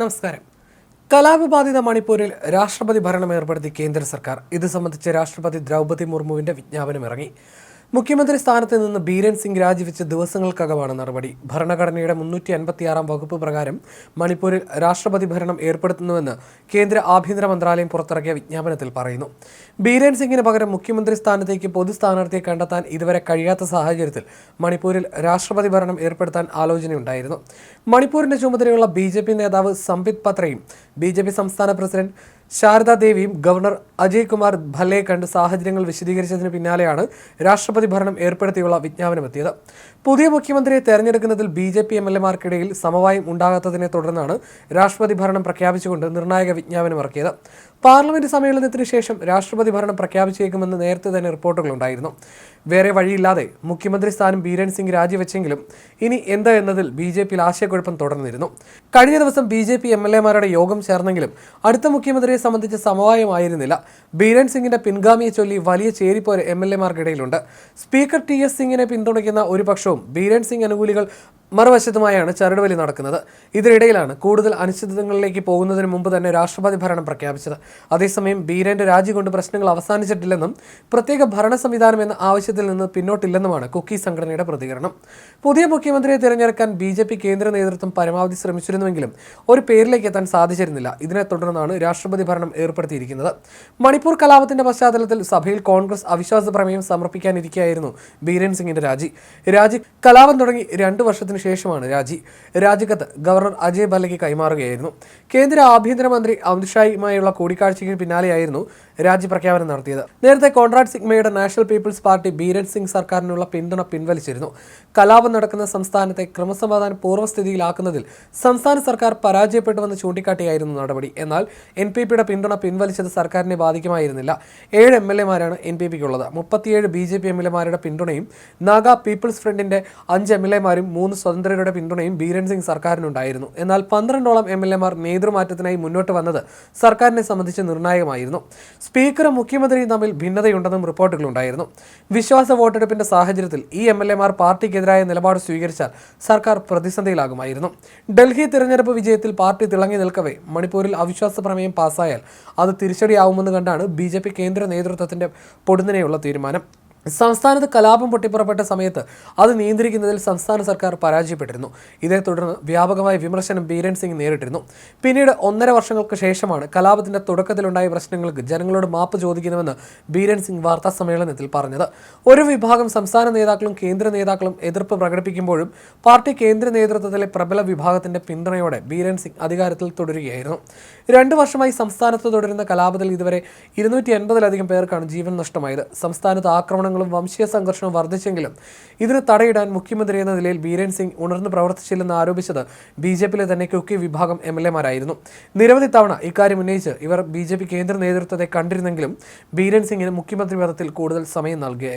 നമസ്കാരം. കലാപബാധിത മണിപ്പൂരിൽ രാഷ്ട്രപതി ഭരണം ഏർപ്പെടുത്തി കേന്ദ്ര സർക്കാർ. ഇത് സംബന്ധിച്ച് രാഷ്ട്രപതി ദ്രൗപദി മുർമുവിന്റെ വിജ്ഞാപനമിറങ്ങി. മുഖ്യമന്ത്രി സ്ഥാനത്ത് നിന്ന് ബീരൻ സിംഗ് രാജിവെച്ച ദിവസങ്ങൾക്കകമാണ് നടപടി. ഭരണഘടനയുടെ 356 വകുപ്പ് പ്രകാരം മണിപ്പൂരിൽ രാഷ്ട്രപതി ഭരണം ഏർപ്പെടുത്തുന്നുവെന്ന് കേന്ദ്ര ആഭ്യന്തര മന്ത്രാലയം പുറത്തിറക്കിയ വിജ്ഞാപനത്തിൽ പറയുന്നു. ബീരൻ സിംഗിന് പകരം മുഖ്യമന്ത്രി സ്ഥാനത്തേക്ക് പൊതു സ്ഥാനാർത്ഥിയെ കണ്ടെത്താൻ ഇതുവരെ കഴിയാത്ത സാഹചര്യത്തിൽ മണിപ്പൂരിൽ രാഷ്ട്രപതി ഭരണം ഏർപ്പെടുത്താൻ ആലോചനയുണ്ടായിരുന്നു. മണിപ്പൂരിന്റെ ചുമതലയുള്ള BJP നേതാവ് സംബിത് പത്രയും BJP സംസ്ഥാന പ്രസിഡന്റ് ശാരദാ ദേവിയും ഗവർണർ അജയ് കുമാർ ഭല്ലയെ കണ്ട് സാഹചര്യങ്ങൾ വിശദീകരിച്ചതിന് പിന്നാലെയാണ് രാഷ്ട്രപതി ഭരണം ഏർപ്പെടുത്തിയുള്ള വിജ്ഞാപനമെത്തിയത്. പുതിയ മുഖ്യമന്ത്രിയെ തെരഞ്ഞെടുക്കുന്നതിൽ BJP MLA-മാർക്കിടയിൽ സമവായം ഉണ്ടാകാത്തതിനെ തുടർന്നാണ് രാഷ്ട്രപതി ഭരണം പ്രഖ്യാപിച്ചുകൊണ്ട് നിർണായക വിജ്ഞാപനമിറക്കിയത്. പാർലമെന്റ് സമ്മേളനത്തിന് ശേഷം രാഷ്ട്രപതി ഭരണം പ്രഖ്യാപിച്ചേക്കുമെന്ന് നേരത്തെ തന്നെ റിപ്പോർട്ടുകളുണ്ടായിരുന്നു. വേറെ വഴിയില്ലാതെ മുഖ്യമന്ത്രി സ്ഥാനം ബീരൻ സിംഗ് രാജിവെച്ചെങ്കിലും ഇനി എന്താ എന്നതിൽ BJP-യിൽ ആശയക്കുഴപ്പം തുടർന്നിരുന്നു. കഴിഞ്ഞ ദിവസം BJP MLA-മാരുടെ യോഗം ചേർന്നെങ്കിലും അടുത്ത മുഖ്യമന്ത്രിയെ സംബന്ധിച്ച് സമവായമായിരുന്നില്ല. ബീരൻ സിംഗിന്റെ പിൻഗാമിയെ ചൊല്ലി വലിയ ചേരിപ്പോര് MLA-മാർക്കിടയിലുണ്ട്. സ്പീക്കർ TS സിംഗിനെ പിന്തുണയ്ക്കുന്ന ഒരു പക്ഷവും ബീരൻ സിംഗ് അനുകൂലികൾ മറുവശത്തുമായാണ് ചരടുവലി നടക്കുന്നത്. ഇതിനിടയിലാണ് കൂടുതൽ അനിശ്ചിതത്വങ്ങളിലേക്ക് പോകുന്നതിന് മുമ്പ് തന്നെ രാഷ്ട്രപതി ഭരണം പ്രഖ്യാപിച്ചത്. അതേസമയം ബീരന്റെ രാജി കൊണ്ട് പ്രശ്നങ്ങൾ അവസാനിച്ചിട്ടില്ലെന്നും പ്രത്യേക ഭരണ സംവിധാനം എന്ന ആവശ്യത്തിൽ നിന്ന് പിന്നോട്ടില്ലെന്നുമാണ് കുക്കി സംഘടനയുടെ പ്രതികരണം. പുതിയ മുഖ്യമന്ത്രിയെ തിരഞ്ഞെടുക്കാൻ BJP കേന്ദ്ര നേതൃത്വം പരമാവധി ശ്രമിച്ചിരുന്നുവെങ്കിലും ഒരു പേരിലേക്ക് എത്താൻ സാധിച്ചിരുന്നില്ല. ഇതിനെ തുടർന്നാണ് രാഷ്ട്രപതി ഭരണം ഏർപ്പെടുത്തിയിരിക്കുന്നത്. മണിപ്പൂർ കലാപത്തിന്റെ പശ്ചാത്തലത്തിൽ സഭയിൽ കോൺഗ്രസ് അവിശ്വാസ പ്രമേയം സമർപ്പിക്കാനിരിക്കെയായിരുന്നു ബീരൻ സിംഗിന്റെ രാജി. കലാപം തുടങ്ങി 2 വർഷത്തിന് ശേഷമാണ് രാജിക്കത്ത് ഗവർണർ അജയ് ഭല്ലയ്ക്ക് കൈമാറുകയായിരുന്നു. കേന്ദ്ര ആഭ്യന്തരമന്ത്രി അമിത് ഷായുമായുള്ള കൂടിക്കാഴ്ചയ്ക്ക് പിന്നാലെയായിരുന്നു രാജി പ്രഖ്യാപനം നടത്തിയത്. നേരത്തെ കോൺറാഡ് സിഗ്മയുടെ national people's party Biren Singh സർക്കാരിനുള്ള പിന്തുണ പിൻവലിച്ചിരുന്നു. കലാപം നടക്കുന്ന സംസ്ഥാനത്തെ ക്രമസമാധാന പൂർവ്വസ്ഥിതിയിലാക്കുന്നതിൽ സംസ്ഥാന സർക്കാർ പരാജയപ്പെട്ടുവെന്ന് ചൂണ്ടിക്കാട്ടിയായിരുന്നു നടപടി. എന്നാൽ NPPയുടെ പിന്തുണ പിൻവലിച്ചത് സർക്കാരിനെ ബാധിക്കുമായിരുന്നില്ല. 7 MLA-മാരാണ് NPPക്കുള്ളത്. 37 BJP MLA-മാരുടെ പിന്തുണയും നാഗ പീപ്പിൾസ് ഫ്രണ്ടിന്റെ 5 MLA-മാരും 3 സ്വതന്ത്രരുടെ പിന്തുണയും ബീരൻ സിംഗ് സർക്കാരിനുണ്ടായിരുന്നു. എന്നാൽ 12ഓളം MLA-മാർ നേതൃമാറ്റത്തിനായി മുന്നോട്ട് വന്നത് സർക്കാരിനെ സംബന്ധിച്ച് നിർണായകമായിരുന്നു. സ്പീക്കറും മുഖ്യമന്ത്രിയും തമ്മിൽ ഭിന്നതയുണ്ടെന്നും റിപ്പോർട്ടുകളുണ്ടായിരുന്നു. വിശ്വാസ വോട്ടെടുപ്പിന്റെ സാഹചര്യത്തിൽ ഈ MLA-മാർ പാർട്ടിക്കെതിരായ നിലപാട് സ്വീകരിച്ചാൽ സർക്കാർ പ്രതിസന്ധിയിലാകുമായിരുന്നു. ഡൽഹി തിരഞ്ഞെടുപ്പ് വിജയത്തിൽ പാർട്ടി തിളങ്ങി നിൽക്കവേ മണിപ്പൂരിൽ അവിശ്വാസ പ്രമേയം പാസ്സായാൽ അത് തിരിച്ചടിയാവുമെന്ന് കണ്ടാണ് BJP കേന്ദ്ര നേതൃത്വത്തിന്റെ പൊടുന്നനെയുള്ള തീരുമാനം. സംസ്ഥാനത്ത് കലാപം പൊട്ടിപ്പുറപ്പെട്ട സമയത്ത് അത് നിയന്ത്രിക്കുന്നതിൽ സംസ്ഥാന സർക്കാർ പരാജയപ്പെട്ടിരുന്നു. ഇതേ തുടർന്ന് വ്യാപകമായ വിമർശനം ബീരൻ സിംഗ് നേരിട്ടിരുന്നു. പിന്നീട് 1.5 വർഷങ്ങൾക്ക് ശേഷമാണ് കലാപത്തിന്റെ തുടക്കത്തിലുണ്ടായ പ്രശ്നങ്ങൾക്ക് ജനങ്ങളോട് മാപ്പ് ചോദിക്കുന്നുവെന്ന് ബീരൻ സിംഗ് വാർത്താ സമ്മേളനത്തിൽ പറഞ്ഞത്. ഒരു വിഭാഗം സംസ്ഥാന നേതാക്കളും കേന്ദ്ര നേതാക്കളും എതിർപ്പ് പ്രകടിപ്പിക്കുമ്പോഴും പാർട്ടി കേന്ദ്ര നേതൃത്വത്തിലെ പ്രബല വിഭാഗത്തിന്റെ പിന്തുണയോടെ ബീരൻ സിംഗ് അധികാരത്തിൽ തുടരുകയായിരുന്നു. 2 വർഷമായി സംസ്ഥാനത്ത് തുടരുന്ന കലാപത്തിൽ ഇതുവരെ 280-ലധികം പേർക്കാണ് ജീവൻ നഷ്ടമായത്. സംസ്ഥാനത്ത് ആക്രമണങ്ങളും വംശീയ സംഘർഷവും വർദ്ധിച്ചെങ്കിലും ഇതിന് തടയിടാൻ മുഖ്യമന്ത്രി എന്ന നിലയിൽ ബീരൻ സിംഗ് ഉണർന്ന് പ്രവർത്തിച്ചില്ലെന്ന് ആരോപിച്ചത് BJP-യിലെ തന്നെ കുക്കി വിഭാഗം MLA-മാരായിരുന്നു. നിരവധി തവണ ഇക്കാര്യം ഉന്നയിച്ച് ഇവർ BJP കേന്ദ്ര നേതൃത്വത്തെ കണ്ടിരുന്നെങ്കിലും ബീരൻ സിംഗിന് മുഖ്യമന്ത്രി പദത്തിൽ കൂടുതൽ സമയം നൽകുകയായിരുന്നു.